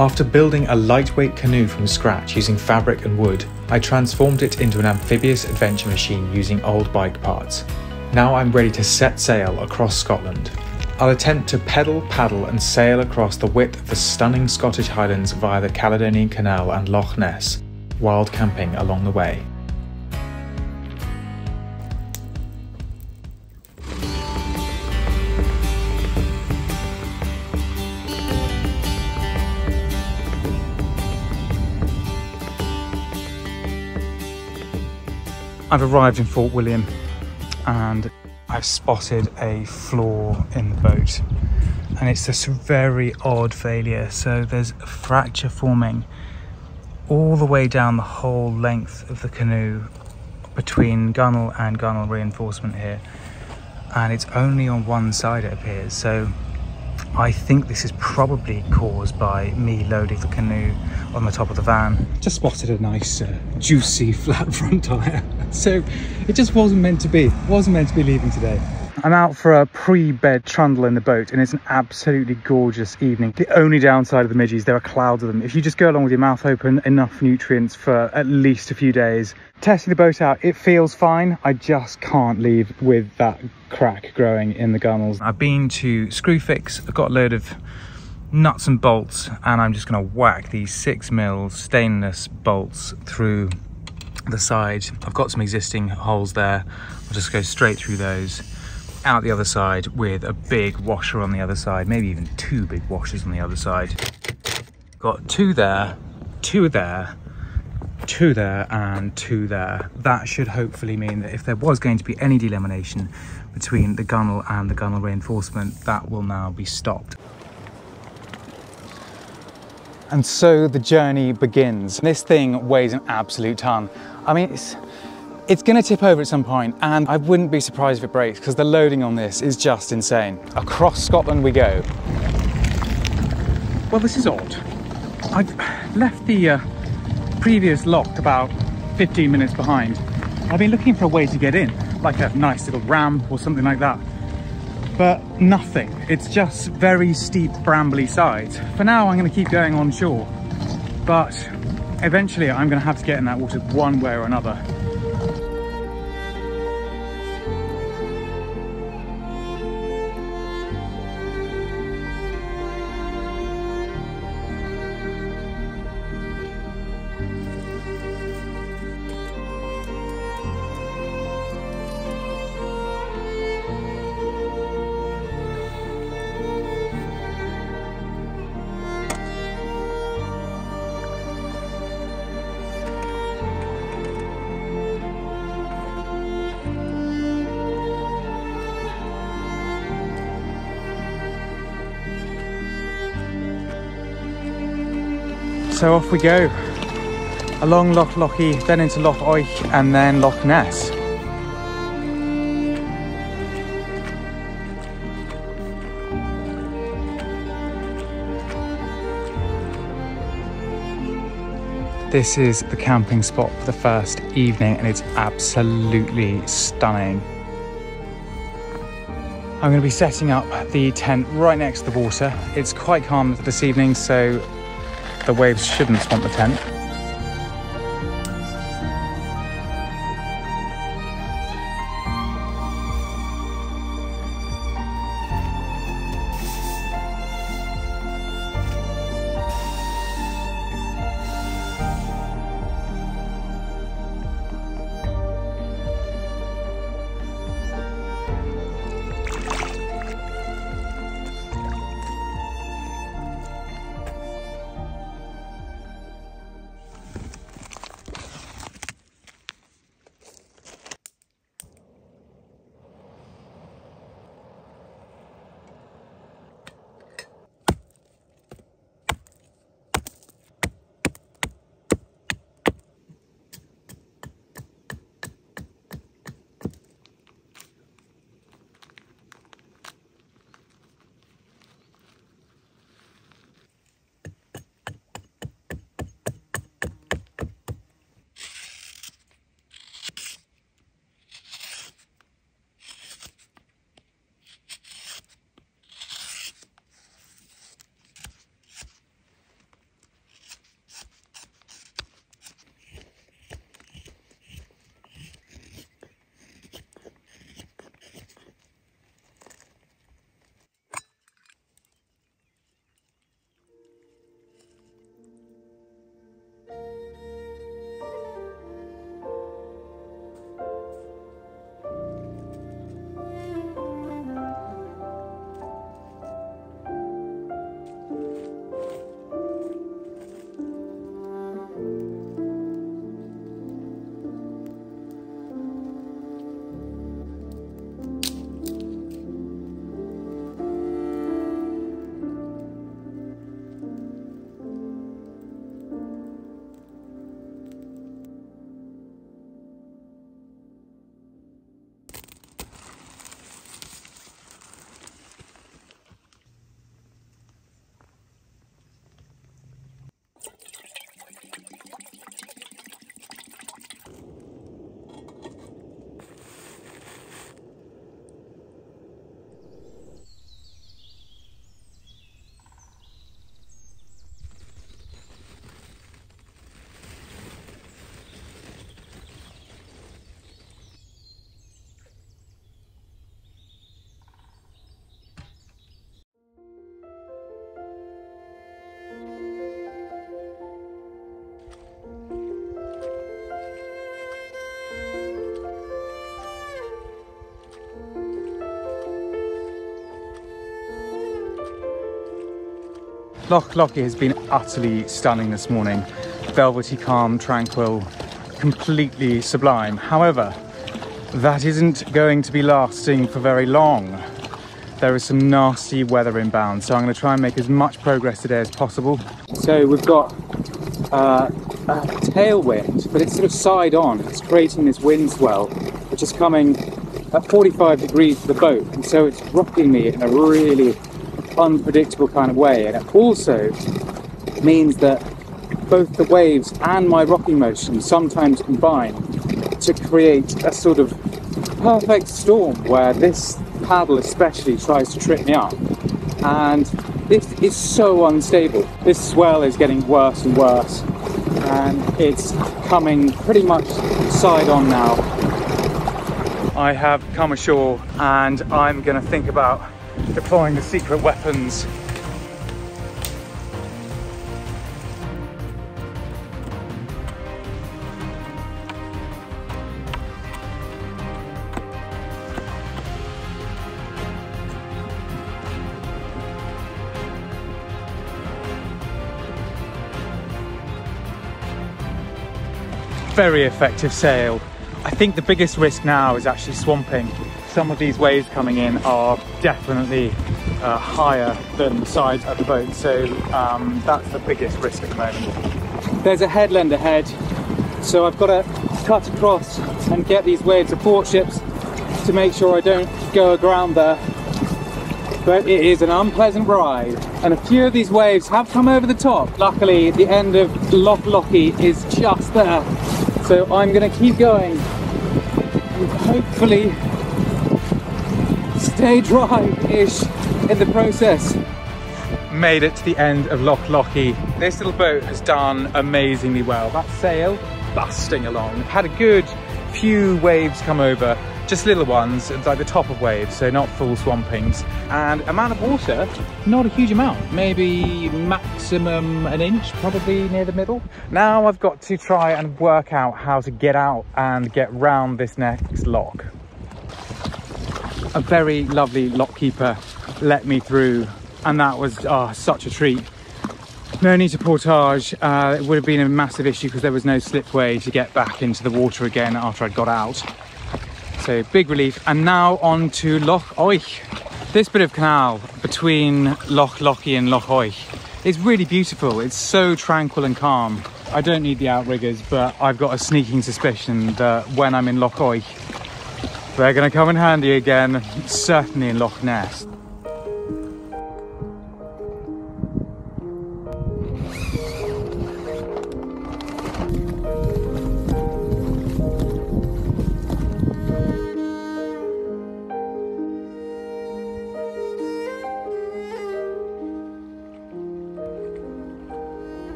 After building a lightweight canoe from scratch using fabric and wood, I transformed it into an amphibious adventure machine using old bike parts. Now I'm ready to set sail across Scotland. I'll attempt to pedal, paddle and sail across the width of the stunning Scottish Highlands via the Caledonian Canal and Loch Ness, wild camping along the way. I've arrived in Fort William and I've spotted a flaw in the boat, and it's this very odd failure. So there's a fracture forming all the way down the whole length of the canoe between gunwale and gunwale reinforcement here, and it's only on one side it appears. So I think this is probably caused by me loading the canoe on the top of the van. Just spotted a nice juicy flat front tyre. So it just wasn't meant to be. Wasn't meant to be leaving today. I'm out for a pre-bed trundle in the boat and it's an absolutely gorgeous evening. The only downside of the midges, there are clouds of them. If you just go along with your mouth open, enough nutrients for at least a few days. Testing the boat out, it feels fine. I just can't leave with that crack growing in the gunnels. I've been to Screwfix. I've got a load of nuts and bolts and I'm just going to whack these 6mm stainless bolts through the side. I've got some existing holes there. I'll just go straight through those, out the other side with a big washer on the other side, maybe even two big washers on the other side. Got two there, two there, two there and two there. That should hopefully mean that if there was going to be any delamination between the gunwale and the gunwale reinforcement, that will now be stopped. And so the journey begins. This thing weighs an absolute ton. I mean, it's gonna tip over at some point, and I wouldn't be surprised if it breaks because the loading on this is just insane. Across Scotland we go. Well, this is odd. I've left the previous lock about 15 minutes behind. I've been looking for a way to get in, like a nice little ramp or something like that. But nothing. It's just very steep, brambly sides. For now, I'm going to keep going on shore, but eventually I'm going to have to get in that water one way or another. So off we go, along Loch Lochy, then into Loch Oich and then Loch Ness. This is the camping spot for the first evening and it's absolutely stunning. I'm going to be setting up the tent right next to the water. It's quite calm this evening, so the waves shouldn't swamp the tent. Loch Lochy has been utterly stunning this morning. Velvety, calm, tranquil, completely sublime. However, that isn't going to be lasting for very long. There is some nasty weather inbound, so I'm going to try and make as much progress today as possible. So we've got a tailwind, but it's sort of side on. It's creating this wind swell, which is coming at 45 degrees to the boat, and so it's rocking me in a really unpredictable kind of way. And it also means that both the waves and my rocking motion sometimes combine to create a sort of perfect storm where this paddle especially tries to trip me up, and this is so unstable. This swell is getting worse and worse, and it's coming pretty much side on now. I have come ashore and I'm going to think about deploying the secret weapons. Very effective sail. I think the biggest risk now is actually swamping. Some of these waves coming in are definitely higher than the sides of the boat, so that's the biggest risk at the moment. There's a headland ahead, so I've got to cut across and get these wave support ships to make sure I don't go aground there. But it is an unpleasant ride, and a few of these waves have come over the top. Luckily, the end of Loch Lochy is just there, so I'm going to keep going and hopefully stay dry-ish in the process. Made it to the end of Loch Lochy. This little boat has done amazingly well. That sail busting along. Had a good few waves come over, just little ones, like the top of waves, so not full swampings. And amount of water, not a huge amount, maybe maximum an inch, probably near the middle. Now I've got to try and work out how to get out and get round this next lock. A very lovely lock keeper let me through, and that was such a treat. No need to portage. It would have been a massive issue because there was no slipway to get back into the water again after I'd got out. So big relief. And now on to Loch Oich. This bit of canal between Loch Lochy and Loch Oich is really beautiful. It's so tranquil and calm. I don't need the outriggers, but I've got a sneaking suspicion that when I'm in Loch Oich, they're going to come in handy again, certainly in Loch Ness.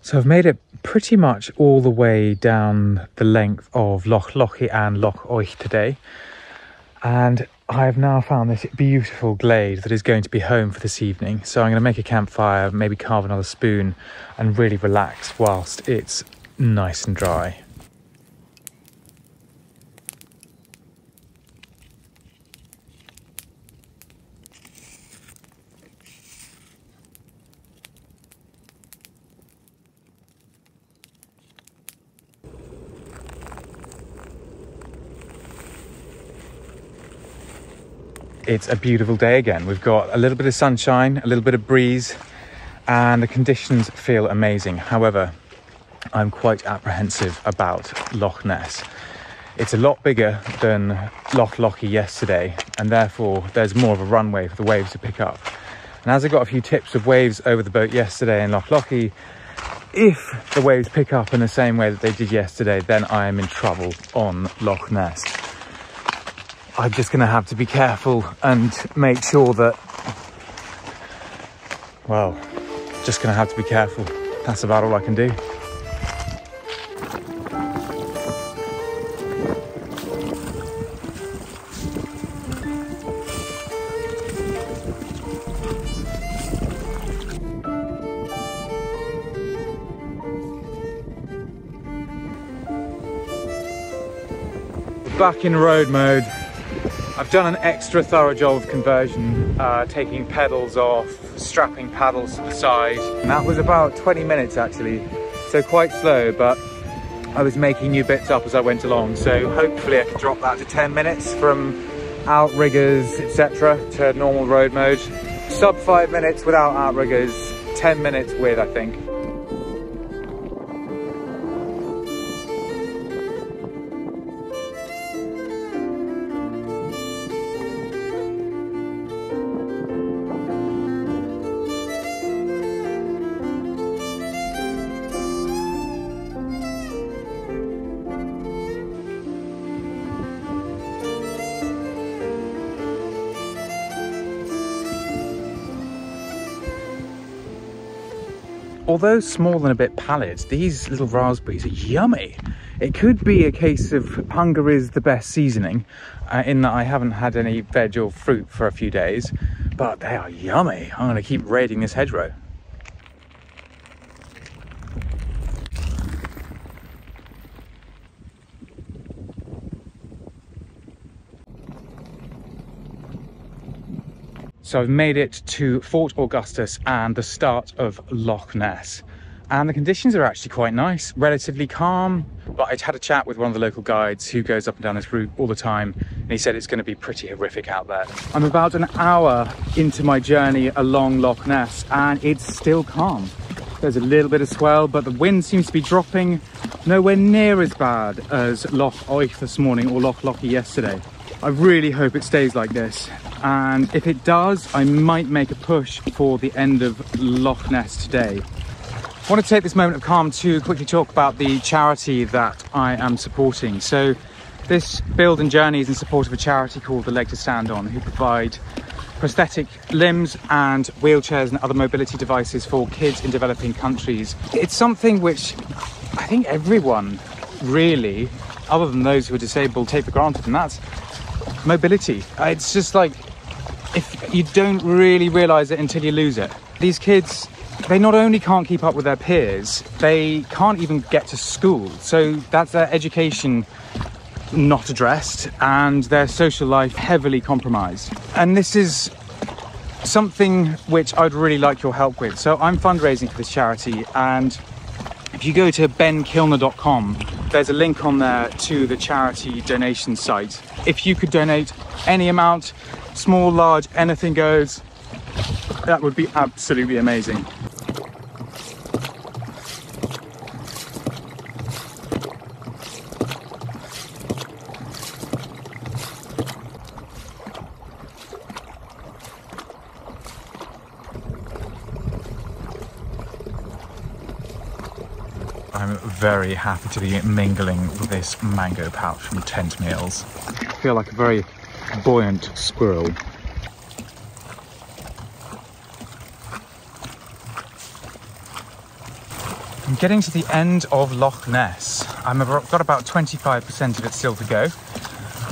So I've made it pretty much all the way down the length of Loch Lochy and Loch Oich today, and I have now found this beautiful glade that is going to be home for this evening. So I'm going to make a campfire, maybe carve another spoon and really relax whilst it's nice and dry. It's a beautiful day again. We've got a little bit of sunshine, a little bit of breeze, and the conditions feel amazing. However, I'm quite apprehensive about Loch Ness. It's a lot bigger than Loch Lochy yesterday, and therefore there's more of a runway for the waves to pick up. And as I got a few tips of waves over the boat yesterday in Loch Lochy, if the waves pick up in the same way that they did yesterday, then I am in trouble on Loch Ness. I'm just going to have to be careful and make sure that, well, just going to have to be careful. That's about all I can do. back in road mode. I've done an extra thorough job of conversion, taking pedals off, strapping paddles to the side. And that was about 20 minutes actually, so quite slow, but I was making new bits up as I went along. So hopefully I can drop that to 10 minutes from outriggers, etc. to normal road mode. Sub 5 minutes without outriggers, 10 minutes with, I think. Although small and a bit pallid, these little raspberries are yummy. It could be a case of hunger is the best seasoning, in that I haven't had any veg or fruit for a few days, but they are yummy. I'm going to keep raiding this hedgerow. So I've made it to Fort Augustus and the start of Loch Ness. And the conditions are actually quite nice, relatively calm. But I'd had a chat with one of the local guides who goes up and down this route all the time, and he said it's going to be pretty horrific out there. I'm about an hour into my journey along Loch Ness and it's still calm. There's a little bit of swell, but the wind seems to be dropping, nowhere near as bad as Loch Oich this morning or Loch Lochy yesterday. I really hope it stays like this. And if it does, I might make a push for the end of Loch Ness today. I want to take this moment of calm to quickly talk about the charity that I am supporting. So this Build and Journey is in support of a charity called The Leg to Stand On, who provide prosthetic limbs and wheelchairs and other mobility devices for kids in developing countries. It's something which I think everyone really, other than those who are disabled, take for granted, and that's mobility. It's just like, if you don't really realise it until you lose it. These kids, they not only can't keep up with their peers, they can't even get to school. So that's their education not addressed and their social life heavily compromised. And this is something which I'd really like your help with. So I'm fundraising for this charity, and if you go to benkilner.com, there's a link on there to the charity donation site. If you could donate any amount, small, large, anything goes, that would be absolutely amazing. I'm very happy to be mingling with this mango pouch from Tent Meals. I feel like a very buoyant squirrel. I'm getting to the end of Loch Ness. I've got about 25% of it still to go,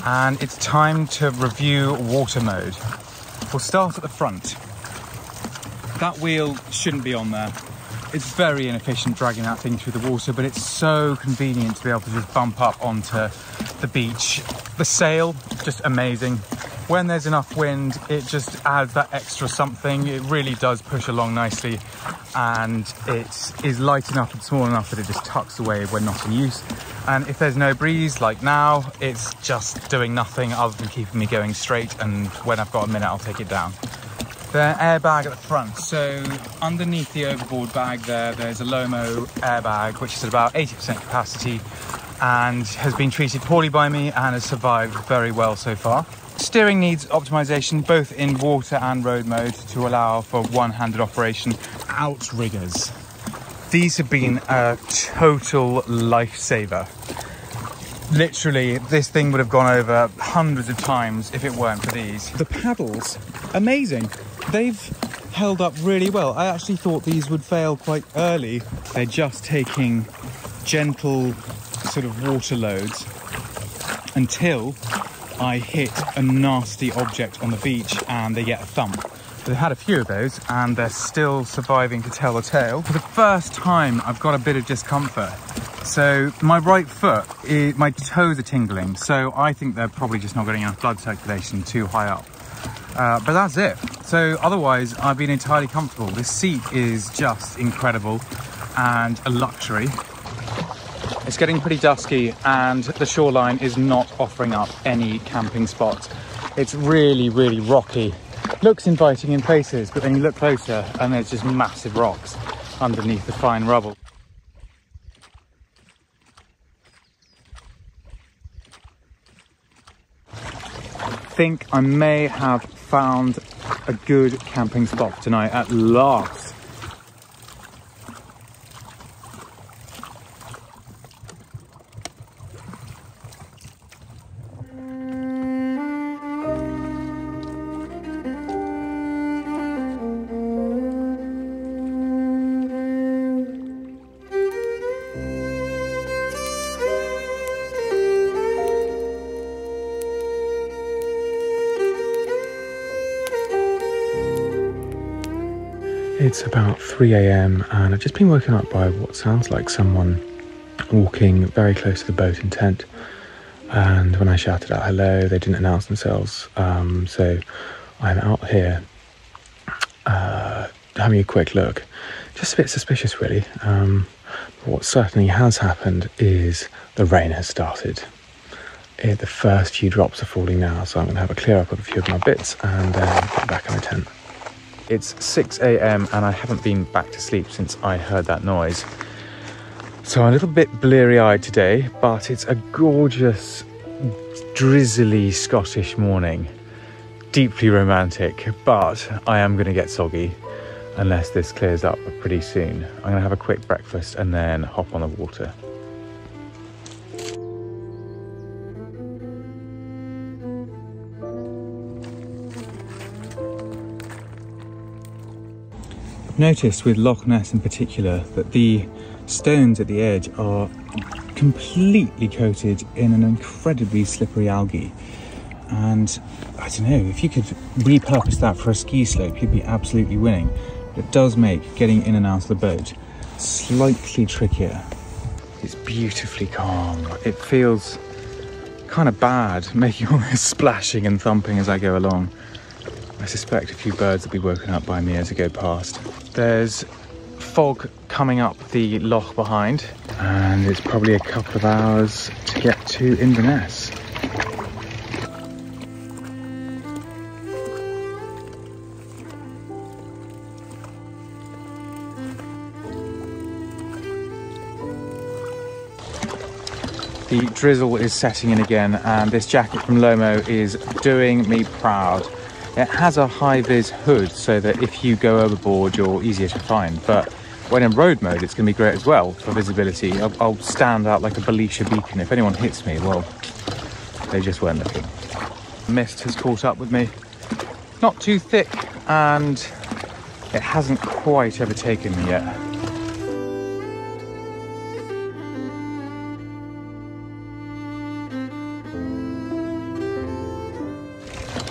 and it's time to review water mode. We'll start at the front. That wheel shouldn't be on there. It's very inefficient dragging that thing through the water, but it's so convenient to be able to just bump up onto the beach. The sail, just amazing. When there's enough wind, it just adds that extra something. It really does push along nicely, and it is light enough and small enough that it just tucks away when not in use. And if there's no breeze, like now, it's just doing nothing other than keeping me going straight, and when I've got a minute, I'll take it down. The airbag at the front, so underneath the overboard bag there's a Lomo airbag, which is at about 80% capacity and has been treated poorly by me and has survived very well so far. Steering needs optimization both in water and road mode to allow for one-handed operation. Outriggers. These have been a total lifesaver. Literally, this thing would have gone over hundreds of times if it weren't for these. The paddles, amazing. They've held up really well. I actually thought these would fail quite early. They're just taking gentle sort of water loads until I hit a nasty object on the beach and they get a thump. So they've had a few of those and they're still surviving to tell the tale. For the first time, I've got a bit of discomfort. So my right foot, my toes are tingling, so I think they're probably just not getting enough blood circulation too high up. But that's it. So otherwise, I've been entirely comfortable. This seat is just incredible and a luxury. It's getting pretty dusky and the shoreline is not offering up any camping spots. It's really, really rocky. Looks inviting in places, but then you look closer and there's just massive rocks underneath the fine rubble. I think I may have found a good camping spot tonight at last. It's about 3 AM and I've just been woken up by what sounds like someone walking very close to the boat and tent. And when I shouted out hello, they didn't announce themselves. So I'm out here having a quick look. Just a bit suspicious, really. What certainly has happened is the rain has started. The first few drops are falling now, so I'm going to have a clear up of a few of my bits and get back in my tent. It's 6 AM and I haven't been back to sleep since I heard that noise. So I'm a little bit bleary-eyed today, but it's a gorgeous, drizzly Scottish morning. Deeply romantic, but I am going to get soggy unless this clears up pretty soon. I'm going to have a quick breakfast and then hop on the water. Noticed with Loch Ness in particular that the stones at the edge are completely coated in an incredibly slippery algae, and I don't know, if you could repurpose that for a ski slope you'd be absolutely winning. But it does make getting in and out of the boat slightly trickier. It's beautifully calm. It feels kind of bad making all this splashing and thumping as I go along. I suspect a few birds will be woken up by me as I go past. There's fog coming up the loch behind, and it's probably a couple of hours to get to Inverness. The drizzle is setting in again, and this jacket from Lomo is doing me proud. It has a high-vis hood so that if you go overboard you're easier to find, but when in road mode it's going to be great as well for visibility. I'll stand out like a Belisha beacon. If anyone hits me, well, they just weren't looking. Mist has caught up with me. Not too thick, and it hasn't quite overtaken me yet.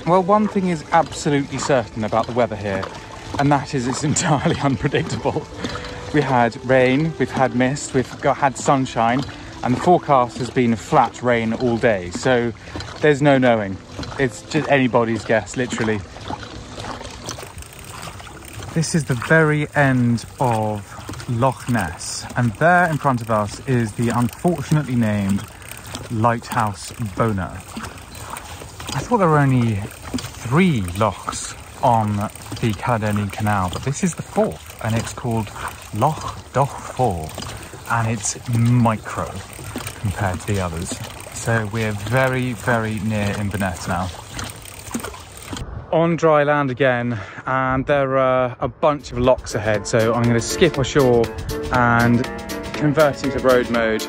Well, one thing is absolutely certain about the weather here, and that is it's entirely unpredictable. We had rain, we've had mist, we've had sunshine, and the forecast has been flat rain all day, so there's no knowing. It's just anybody's guess, literally. This is the very end of Loch Ness, and there in front of us is the unfortunately named Lighthouse Bonar. I thought there were only 3 lochs on the Caledonian Canal, but this is the 4th, and it's called Loch Doch Four, and it's micro compared to the others. So we're very, very near Inverness now. On dry land again, and there are a bunch of lochs ahead, so I'm going to skip ashore and convert into road mode.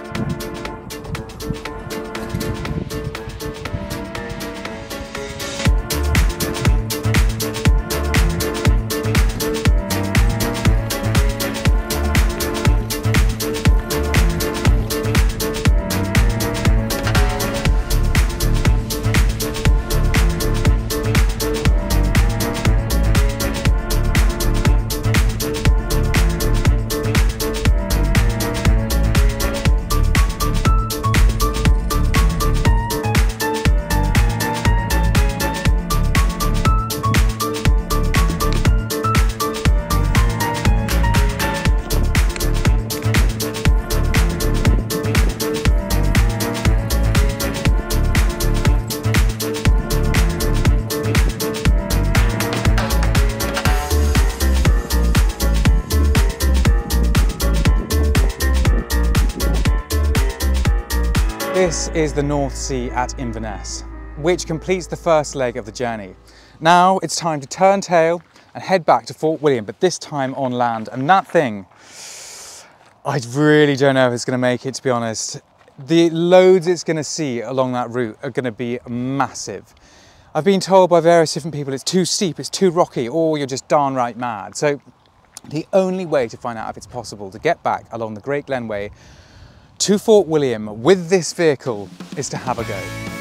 This is the North Sea at Inverness, which completes the first leg of the journey. Now it's time to turn tail and head back to Fort William, but this time on land. And that thing, I really don't know if it's going to make it, to be honest. The loads it's going to see along that route are going to be massive. I've been told by various different people it's too steep, it's too rocky, or you're just darn right mad. So the only way to find out if it's possible to get back along the Great Glen Way to Fort William with this vehicle is to have a go.